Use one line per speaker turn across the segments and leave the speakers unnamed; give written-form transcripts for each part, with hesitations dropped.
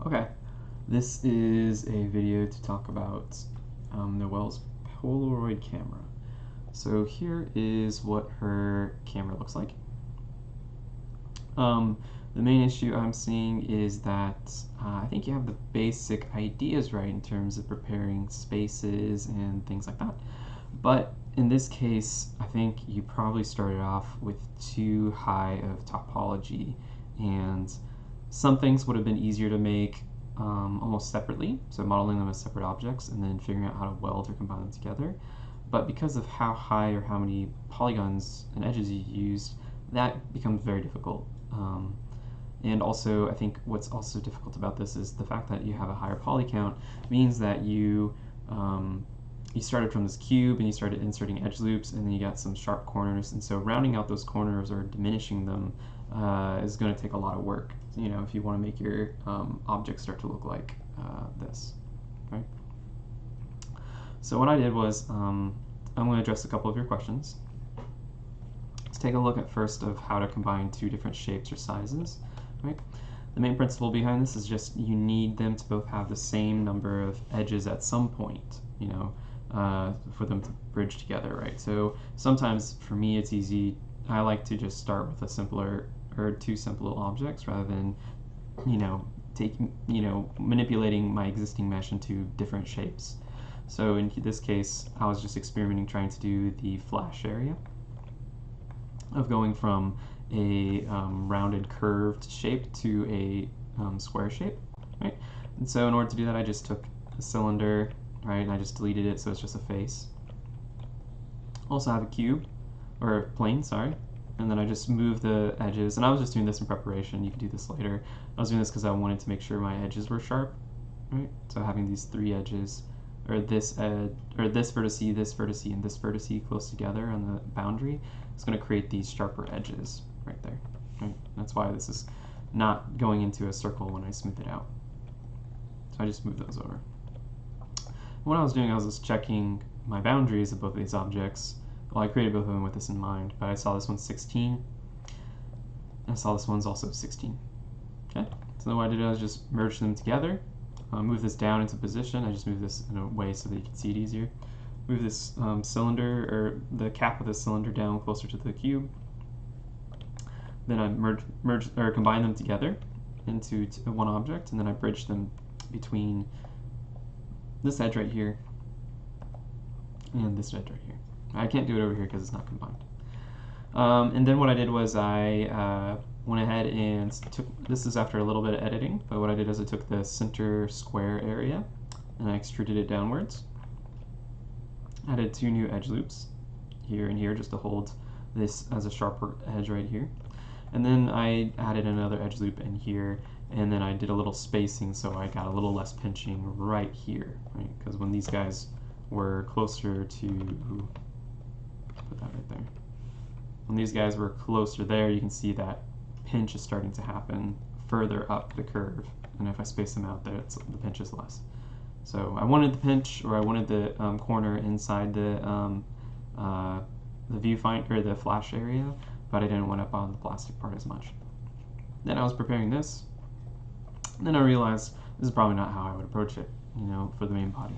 Okay, this is a video to talk about Noelle's Polaroid camera. So here is what her camera looks like. The main issue I'm seeing is that I think you have the basic ideas right in terms of preparing spaces and things like that. But in this case, I think you probably started off with too high of topology, and some things would have been easier to make almost separately, so modeling them as separate objects and then figuring out how to weld or combine them together. But because of how high or how many polygons and edges you used, that becomes very difficult. And also, I think what's also difficult about this is the fact that you have a higher poly count means that you started from this cube and you started inserting edge loops, and then you got some sharp corners, and so rounding out those corners or diminishing them is going to take a lot of work, you know, if you want to make your object start to look like this, right? So what I did was, I'm going to address a couple of your questions. Let's take a look at first of how to combine two different shapes or sizes, right? The main principle behind this is just you need them to both have the same number of edges at some point, you know, for them to bridge together, right? So sometimes for me it's easy, I like to just start with a simpler or two simple objects rather than, you know, manipulating my existing mesh into different shapes. So in this case, I was just experimenting trying to do the flash area of going from a rounded curved shape to a square shape, right? And so in order to do that, I just took the cylinder, right, and I just deleted it so it's just a face. Also have a cube, or a plane, sorry, and then I just moved the edges, and I was just doing this in preparation. You can do this later. I was doing this because I wanted to make sure my edges were sharp, right? So having these three edges, or this vertice, this vertice, and this vertice close together on the boundary is going to create these sharper edges right there, right? That's why this is not going into a circle when I smooth it out. So I just moved those over. What I was doing, I was just checking my boundaries of both of these objects. Well, I created both of them with this in mind, but I saw this one's 16, and I saw this one's also 16. Okay, so then what I did was just merge them together. Move this down into position. I just moved this in a way so that you can see it easier. Move this cylinder, or the cap of the cylinder, down closer to the cube. Then I combine them together into one object, and then I bridge them between this edge right here and this edge right here. I can't do it over here because it's not combined. And then what I did was I went ahead and took, this is after a little bit of editing, but what I did is I took the center square area and I extruded it downwards. Added two new edge loops here and here just to hold this as a sharper edge right here. And then I added another edge loop in here, and then I did a little spacing so I got a little less pinching right here, right? Because when these guys were closer to, put that right there. When these guys were closer there, you can see that pinch is starting to happen further up the curve, and if I space them out there, the pinch is less. So I wanted the pinch, or I wanted the corner inside the viewfinder, or the flash area, but I didn't want up on the plastic part as much. Then I was preparing this, and then I realized this is probably not how I would approach it, you know, for the main body.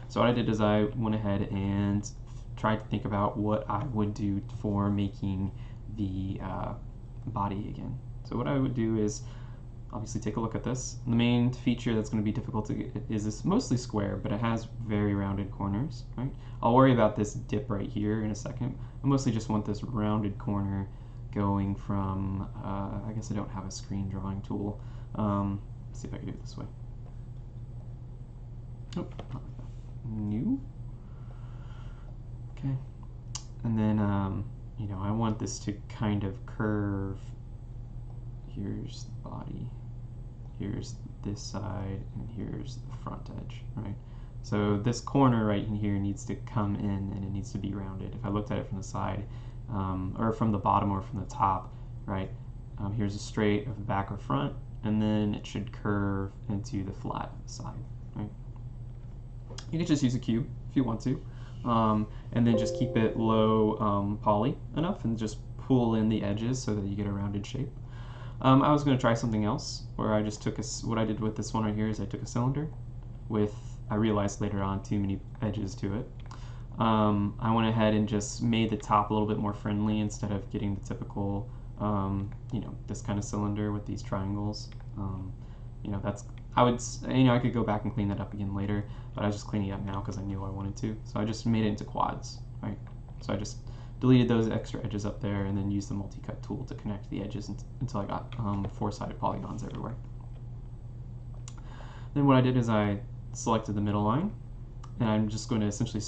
So what I did is I went ahead and tried to think about what I would do for making the body again. So what I would do is obviously take a look at this. The main feature that's going to be difficult to get is this mostly square, but it has very rounded corners, right? I'll worry about this dip right here in a second. I mostly just want this rounded corner going from, I guess I don't have a screen drawing tool. Let's see if I can do it this way. Nope, not like that. New. Okay. And then, you know, I want this to kind of curve. Here's the body, here's this side, and here's the front edge, right? So this corner right in here needs to come in, and it needs to be rounded. If I looked at it from the side, or from the bottom or from the top, right, here's a straight of the back or front, and then it should curve into the flat side, right? You can just use a cube if you want to, and then just keep it low poly enough, and just pull in the edges so that you get a rounded shape. I was going to try something else where I just took what I did with this one right here is I took a cylinder with, I realized later on, too many edges to it. I went ahead and just made the top a little bit more friendly instead of getting the typical, this kind of cylinder with these triangles. I could go back and clean that up again later, but I was just cleaning it up now because I knew I wanted to. So I just made it into quads, right? So I just deleted those extra edges up there and then used the multi-cut tool to connect the edges until I got four-sided polygons everywhere. Then what I did is I selected the middle line, and I'm just going to essentially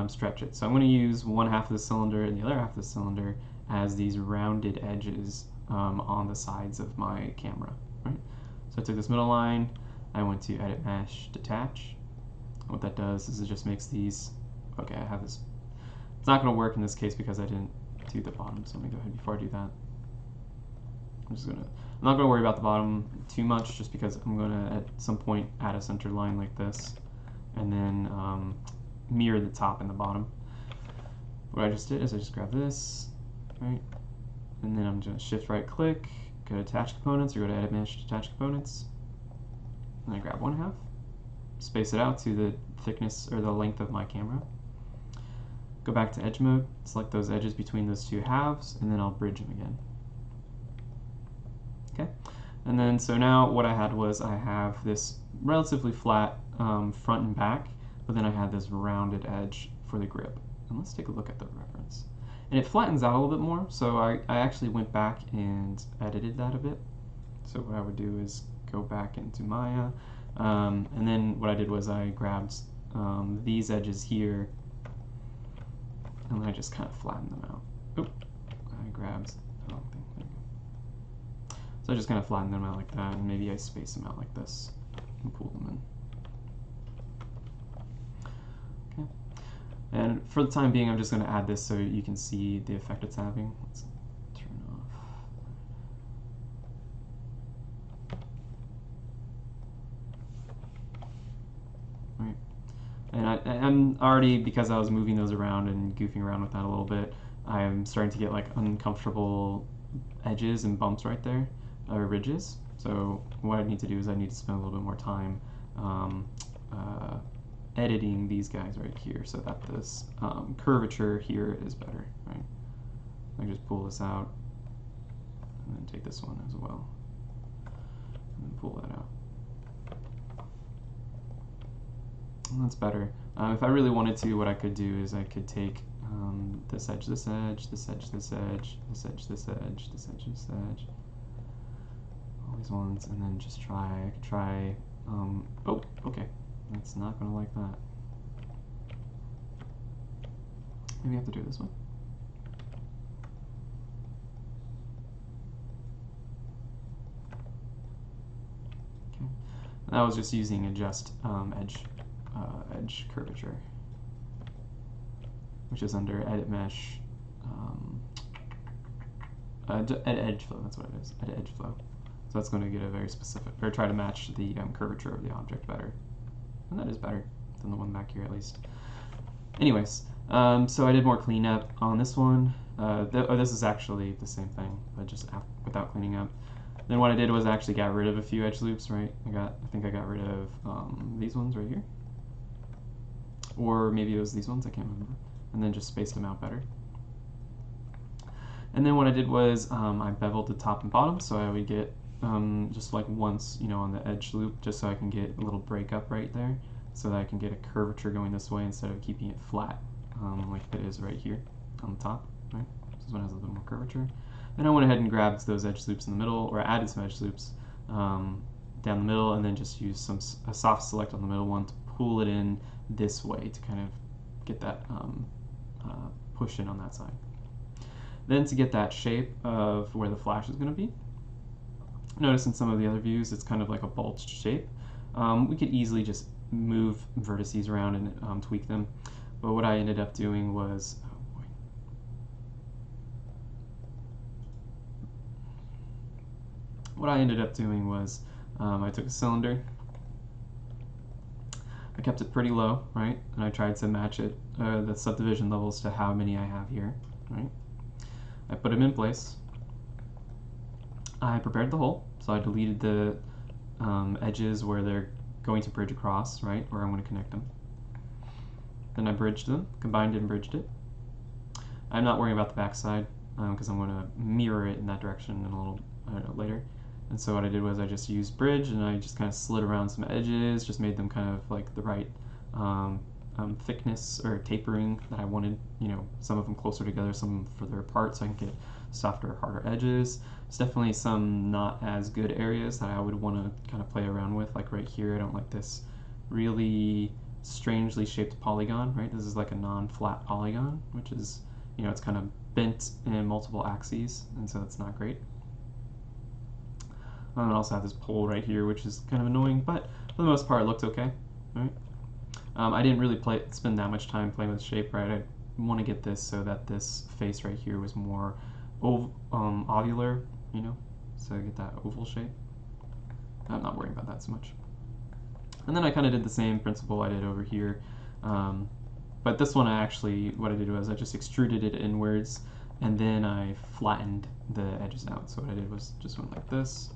stretch it. So I'm going to use one half of the cylinder and the other half of the cylinder as these rounded edges on the sides of my camera, right? So I took this middle line, I went to Edit Mesh, Detach. What that does is it just makes these, okay, I have this, it's not going to work in this case because I didn't do the bottom, so let me go ahead before I do that. I'm not going to worry about the bottom too much just because I'm going to at some point add a center line like this and then mirror the top and the bottom. What I just did is I just grab this, right, and then I'm going to shift right click, go to Attach Components, or go to Edit Mesh, Detach Components, and I grab one half, space it out to the thickness or the length of my camera, go back to Edge Mode, select those edges between those two halves, and then I'll bridge them again. Okay, and then so now what I had was I have this relatively flat front and back, but then I had this rounded edge for the grip. And let's take a look at the reference. And it flattens out a little bit more, so I actually went back and edited that a bit. So what I would do is go back into Maya, and then what I did was I grabbed these edges here, and then I just kind of flattened them out. Oop, I grabbed the wrong thing. There we go. So I just kind of flattened them out like that, and maybe I space them out like this and pull them in. And for the time being, I'm just going to add this so you can see the effect it's having. Let's turn it off. Right. And I'm already, because I was moving those around and goofing around with that a little bit, I'm starting to get like uncomfortable edges and bumps right there, or ridges. So what I need to do is I need to spend a little bit more time editing these guys right here so that this curvature here is better, right? I just pull this out and then take this one as well and then pull that out. And that's better. If I really wanted to, what I could do is I could take this edge, this edge, this edge, this edge, this edge, this edge, this edge, this edge, all these ones, and then just try, I could try, oh, okay. It's not going to like that. Maybe I have to do it this way. Okay. That was just using adjust edge curvature, which is under Edit Mesh, Edge Flow. That's what it is. Edit Edge Flow. So that's going to get a very specific, or try to match the curvature of the object better. And that is better than the one back here, at least. Anyways, so I did more cleanup on this one. This is actually the same thing, but just without cleaning up. Then what I did was I actually got rid of a few edge loops, right? I think I got rid of these ones right here. Or maybe it was these ones, I can't remember. And then just spaced them out better. And then what I did was I beveled the top and bottom, so I would get just like once, on the edge loop, just so I can get a little breakup right there, so that I can get a curvature going this way instead of keeping it flat, like it is right here on the top, right? This one has a little more curvature. Then I went ahead and grabbed those edge loops in the middle, or added some edge loops down the middle, and then just used a soft select on the middle one to pull it in this way to kind of get that push in on that side. Then to get that shape of where the flash is going to be, notice in some of the other views it's kind of like a bulged shape. We could easily just move vertices around and tweak them, but what I ended up doing was, I took a cylinder, I kept it pretty low, right, and I tried to match it, the subdivision levels to how many I have here, right. I put them in place. I prepared the hole, so I deleted the edges where they're going to bridge across, right, where I'm going to connect them. Then I bridged them, combined it and bridged it. I'm not worrying about the back side because I'm going to mirror it in that direction in a little later. And so what I did was I just used bridge and I just kind of slid around some edges, just made them kind of like the right thickness or tapering that I wanted, you know, some of them closer together, some further apart so I can get softer, harder edges. There's definitely some not as good areas that I would want to kind of play around with, like right here. I don't like this really strangely shaped polygon, right? This is like a non-flat polygon, which is, you know, it's kind of bent in multiple axes, and so that's not great. And I also have this pole right here, which is kind of annoying, but for the most part it looked okay, right? I didn't really spend that much time playing with shape, right? I want to get this so that this face right here was more ovular, you know, so I get that oval shape. I'm not worrying about that so much. And then I kind of did the same principle I did over here, but this one what I did was I just extruded it inwards, and then I flattened the edges out. So what I did was just went like this,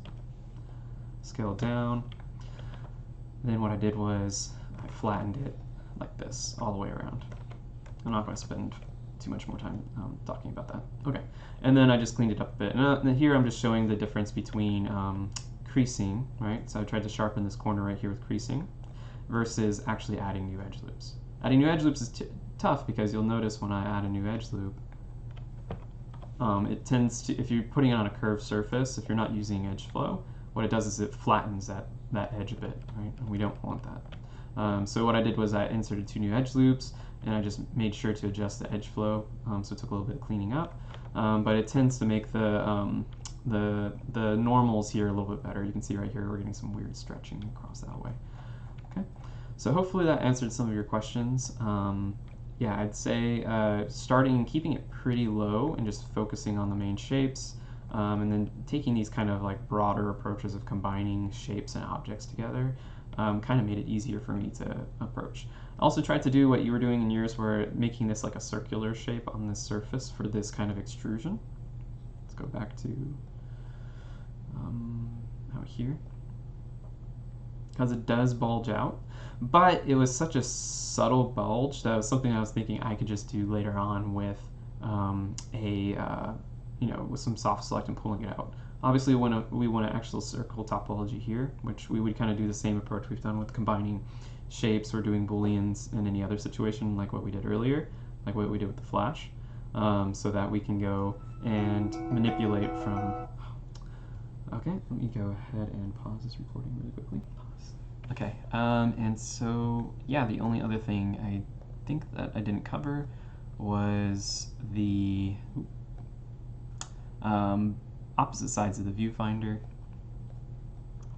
scale down, then what I did was I flattened it like this all the way around. I'm not going to spend too much more time talking about that. Okay, and then I just cleaned it up a bit. And here I'm just showing the difference between creasing, right? So I tried to sharpen this corner right here with creasing versus actually adding new edge loops. Adding new edge loops is tough because you'll notice when I add a new edge loop, it tends to, if you're putting it on a curved surface, if you're not using edge flow, what it does is it flattens that edge a bit, right? And we don't want that. So what I did was I inserted 2 new edge loops, and I just made sure to adjust the edge flow, so it took a little bit of cleaning up. But it tends to make the normals here a little bit better. You can see right here we're getting some weird stretching across that way. Okay, so hopefully that answered some of your questions. Yeah, I'd say keeping it pretty low and just focusing on the main shapes, and then taking these kind of like broader approaches of combining shapes and objects together kind of made it easier for me to approach. I also tried to do what you were doing in yours, where making this like a circular shape on this surface for this kind of extrusion. Let's go back to out here, because it does bulge out, but it was such a subtle bulge that was something I was thinking I could just do later on with with some soft select and pulling it out. Obviously, when we want an actual circle topology here, which we would kind of do the same approach we've done with combining shapes or doing booleans in any other situation, like what we did earlier, like what we did with the flash, so that we can go and manipulate from. Okay, let me go ahead and pause this recording really quickly. Okay, and so yeah, the only other thing I think that I didn't cover was the opposite sides of the viewfinder.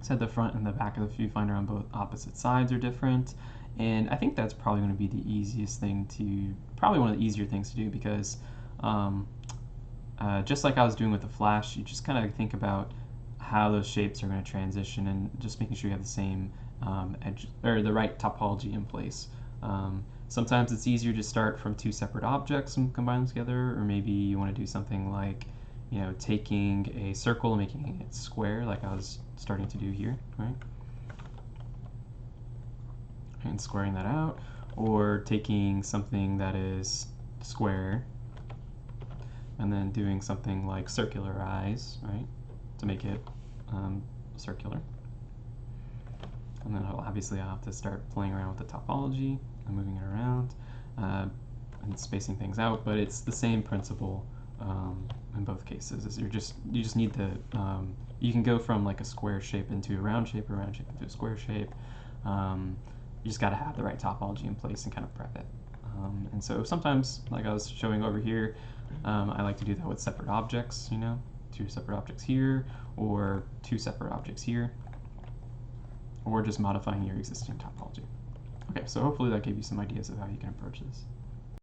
Said the front and the back of the viewfinder on both opposite sides are different, and I think that's probably going to be the easiest thing probably one of the easier things to do, because just like I was doing with the flash, you just kind of think about how those shapes are going to transition and just making sure you have the same edge or the right topology in place. Sometimes it's easier to start from 2 separate objects and combine them together, or maybe you want to do something like, you know, taking a circle and making it square, like I was starting to do here, right? And squaring that out, or taking something that is square and then doing something like circularize, right, to make it circular. And then obviously I'll have to start playing around with the topology and moving it around and spacing things out, but it's the same principle in both cases. Is you just need the you can go from like a square shape into a round shape, or a round shape into a square shape. You just got to have the right topology in place and kind of prep it. And so sometimes, like I was showing over here, I like to do that with separate objects, you know, 2 separate objects here, or 2 separate objects here, or just modifying your existing topology. Okay, so hopefully that gave you some ideas of how you can approach this.